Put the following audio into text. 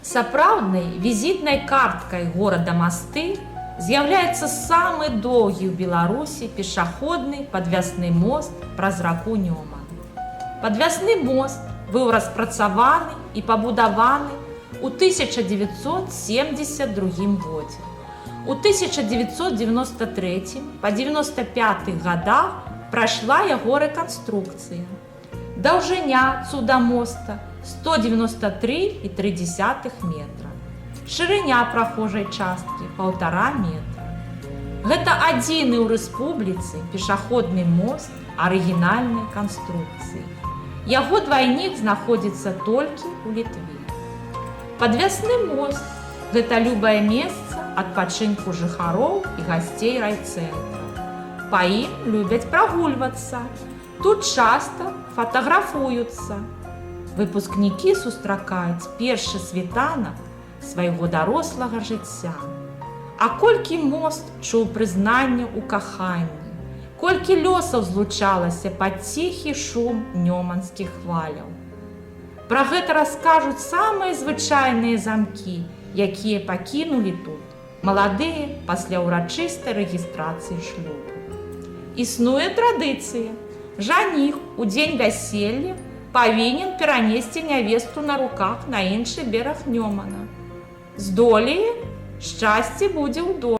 Сапраўднай візітнай карткай горада Масты з'яўляецца самы доўгі ў Беларусі пешаходны падвязны мост праз раку Нёман. Падвязны мост быў распрацаваны і пабудаваны ў 1972 годзе. У 1993 па 95 гадах прайшла яго рэканструкцыя. Даўжыня цуда моста 193,3 метра. Шырыня прахожай часткі 1,5 метра. Гэта адзіны ў рэспубліцы пешаходны мост арыгінальнай канструкцыі. Яго двайнік знаходзіцца толькі ў Літве. Падвязны мост – гэта любае месца адпачынку жыхароў і гасцей райцэнтра. Па ім любяць прагульвацца. Тут часта фатаграфуюцца. Выпускнікі сустракаюць першы світанак свайго дарослага жыцця. А колькі мост чуў прызнанне ў каханні, колькі лёсаў злучалася пад ціхі шум нёманскіх хваляў. Пра гэта раскажуць самыя звычайныя замкі, якія пакінулі тут маладыя пасля ўрачыстай рэгістрацыі шлюбу. Існуе традыцыя. Жаніх у дзень вяселля павінен перанесці нявесту на руках на іншы бераг Нёмана. Здолее, шчасце будзе ў доме.